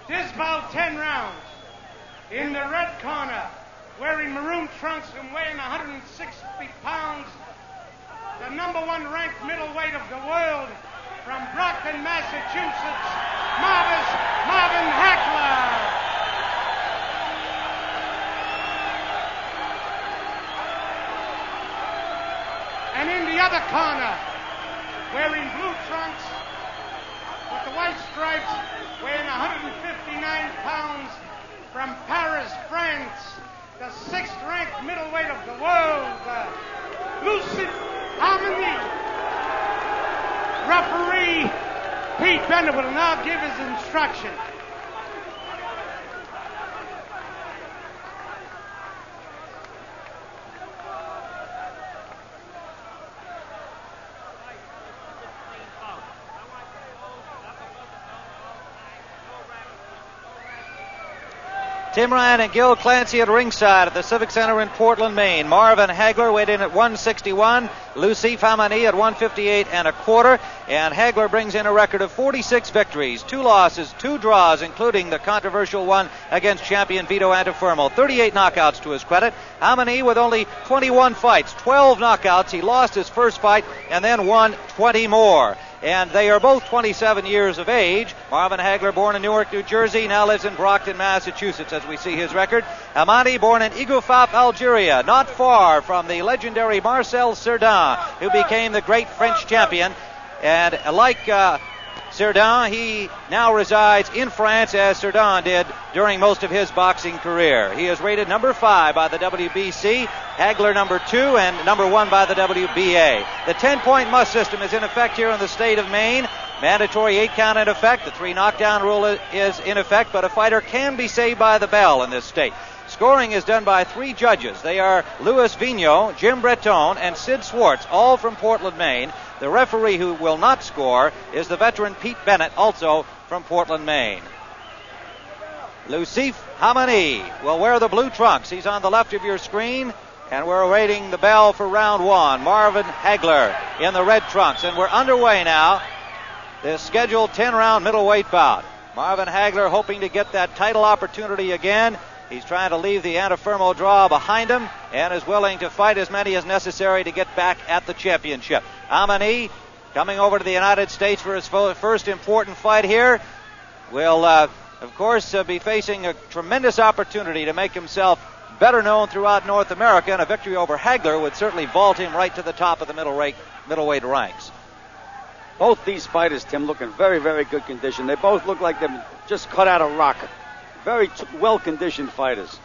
This bout 10 rounds. In the red corner, wearing maroon trunks and weighing 160 pounds, the number 1 ranked middleweight of the world, from Brockton, Massachusetts, Marvin Hagler. And in the other corner, wearing blue trunks with the white stripes, weighing 159 pounds, from Paris, France, the 6th ranked middleweight of the world, Loucif, Hamani. Referee Pete Bender will now give his instruction. Tim Ryan and Gil Clancy at ringside at the Civic Center in Portland, Maine. Marvin Hagler weighed in at 161. Loucif Hamani at 158 1/4. And Hagler brings in a record of 46 victories, 2 losses, 2 draws, including the controversial one against champion Vito Antuofermo. 38 knockouts to his credit. Hamani with only 21 fights, 12 knockouts. He lost his first fight and then won 20 more. And they are both 27 years of age. Marvin Hagler, born in Newark, New Jersey, now lives in Brockton, Massachusetts, as we see his record. Hamani, born in Iguifap, Algeria, not far from the legendary Marcel Cerdan, who became the great French champion. And like Cerdan, he now resides in France, as Cerdan did during most of his boxing career. He is rated number 5 by the WBC, Hagler number 2, and number 1 by the WBA. The 10-point must system is in effect here in the state of Maine. Mandatory 8 count in effect. The 3 knockdown rule is in effect, but a fighter can be saved by the bell in this state. Scoring is done by 3 judges. They are Louis Vigneault, Jim Breton, and Sid Swartz, all from Portland, Maine. The referee who will not score is the veteran Pete Bennett, also from Portland, Maine. Loucif Hamani will wear the blue trunks. He's on the left of your screen, and we're awaiting the bell for round 1. Marvin Hagler in the red trunks, and we're underway now. This scheduled 10-round middleweight bout. Marvin Hagler hoping to get that title opportunity again. He's trying to leave the Antuofermo draw behind him and is willing to fight as many as necessary to get back at the championship. Hamani, coming over to the United States for his first important fight here, will, of course, be facing a tremendous opportunity to make himself better known throughout North America, and a victory over Hagler would certainly vault him right to the top of the middleweight ranks. Both these fighters, Tim, look in very, very good condition. They both look like they're just cut out of rock. Very well-conditioned fighters.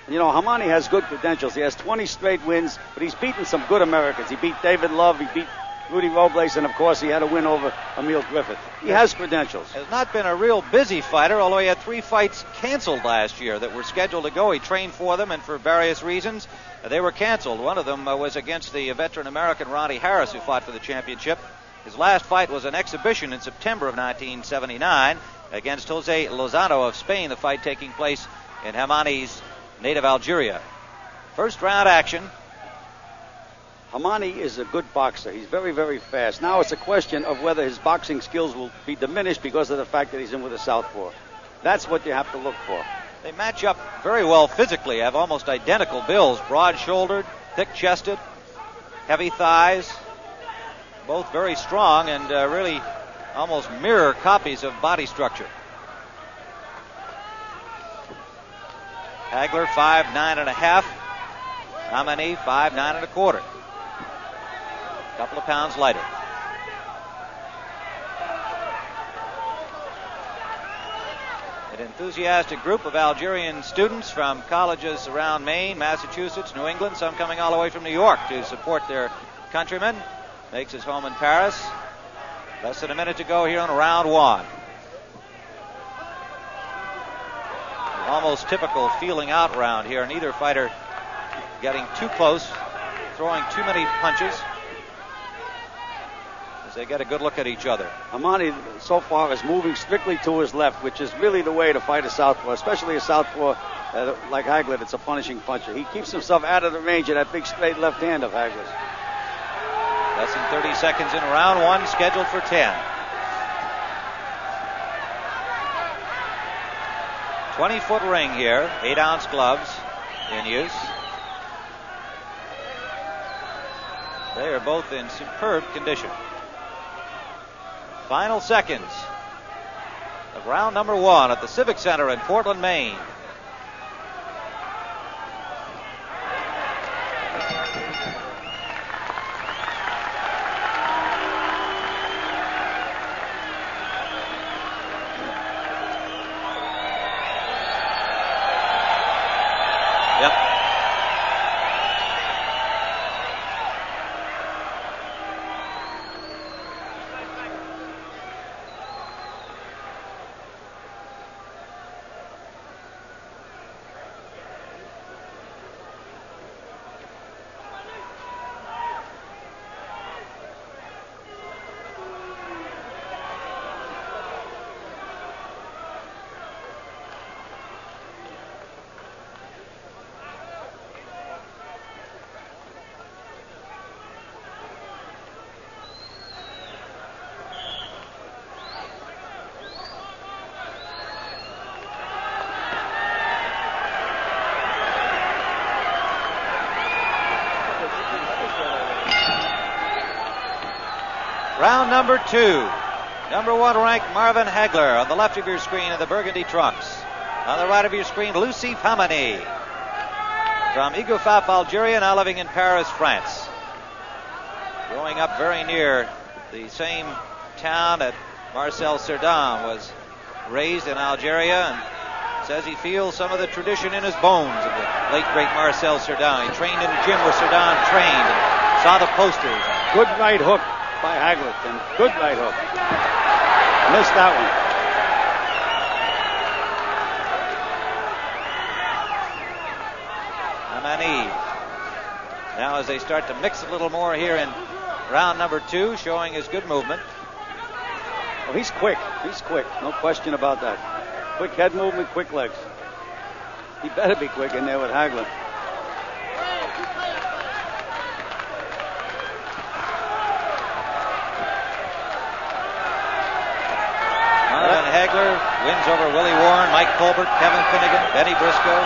And, you know, Hamani has good credentials. He has 20 straight wins, but he's beaten some good Americans. He beat David Love, he beat Rudy Robles, and, of course, he had a win over Emil Griffith. He has credentials. Has not been a real busy fighter, although he had 3 fights canceled last year that were scheduled to go. He trained for them, and for various reasons, they were canceled. One of them was against the veteran American Ronnie Harris, who fought for the championship. His last fight was an exhibition in September of 1979 against Jose Lozano of Spain, the fight taking place in Hamani's native Algeria. First round action. Hamani is a good boxer. He's very, very fast. Now it's a question of whether his boxing skills will be diminished because of the fact that he's in with a southpaw. That's what you have to look for. They match up very well physically, have almost identical builds, broad-shouldered, thick-chested, heavy thighs, both very strong and really almost mirror copies of body structure. Hagler 5'9 1/2. Hamani 5'9 1/4. A couple of pounds lighter. An enthusiastic group of Algerian students from colleges around Maine, Massachusetts, New England, some coming all the way from New York to support their countryman. Makes his home in Paris. Less than a minute to go here on round 1. Almost typical feeling out round here. Neither fighter getting too close, throwing too many punches as they get a good look at each other. Hamani so far is moving strictly to his left, which is really the way to fight a southpaw, especially a southpaw like Hagler. It's a punishing puncher. He keeps himself out of the range of that big straight left hand of Hagler's. Less than 30 seconds in round 1, scheduled for 10. 20-foot ring here, 8-ounce gloves in use. They are both in superb condition. Final seconds of round number 1 at the Civic Center in Portland, Maine. Round number 2. Number 1 ranked Marvin Hagler on the left of your screen in the burgundy trunks. On the right of your screen, Loucif Hamani from Igoufaf, Algeria, now living in Paris, France. Growing up very near the same town that Marcel Cerdan was raised in Algeria, and says he feels some of the tradition in his bones of the late, great Marcel Cerdan. He trained in the gym where Cerdan trained and saw the posters. Good right hook by Hagler, Tim. Good right hook. Missed that one. Hamani. Now as they start to mix a little more here in round number 2, showing his good movement. Oh, he's quick. He's quick. No question about that. Quick head movement, quick legs. He better be quick in there with Hagler. Marvin Hagler wins over Willie Warren, Mike Colbert, Kevin Finnegan, Benny Briscoe.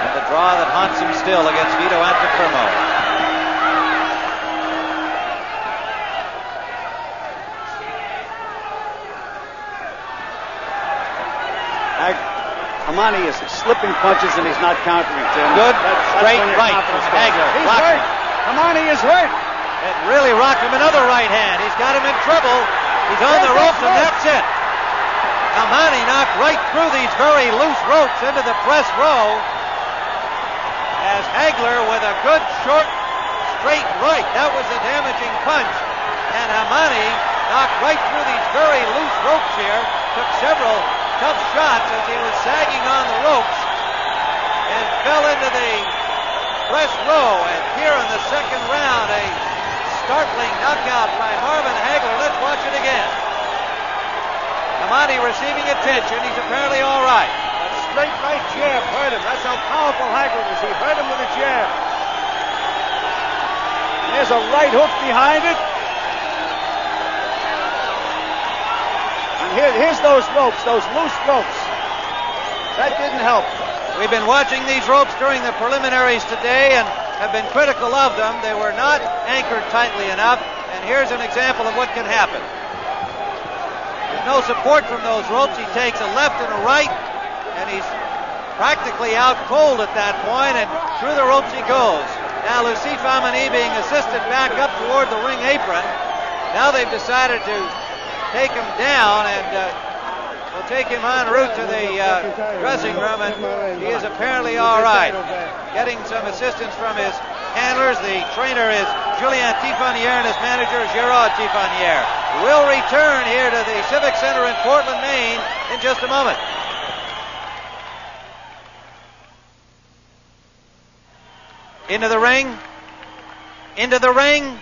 And the draw that haunts him still against Vito Antuofermo. Hamani is slipping punches and he's not countering, Tim. Good straight right from Hagler. He's hurt. Hamani is hurt. It really rocked him. Another right hand. He's got him in trouble. He's on the ropes and that's it. Hamani knocked right through these very loose ropes into the press row as Hagler with a good short straight right. That was a damaging punch. And Hamani knocked right through these very loose ropes here. Took several tough shots as he was sagging on the ropes and fell into the press row. And here in the second round, a startling knockout by Marvin Hagler. Let's watch it again. Hamani receiving attention. He's apparently all right. A straight right jab hurt him. That's how powerful Hagler was. He hurt him with a jab. And there's a right hook behind it. Here's those ropes, those loose ropes. That didn't help. We've been watching these ropes during the preliminaries today and have been critical of them. They were not anchored tightly enough, and here's an example of what can happen. There's no support from those ropes. He takes a left and a right, and he's practically out cold at that point, and through the ropes he goes. Now Loucif Hamani being assisted back up toward the ring apron. Now they've decided to take him down, and we'll take him en route to the dressing room, and he is apparently all right. Getting some assistance from his handlers. The trainer is Julien Tiffanier, and his manager is Gerard Tiffanier. We'll return here to the Civic Center in Portland, Maine in just a moment. Into the ring. Into the ring.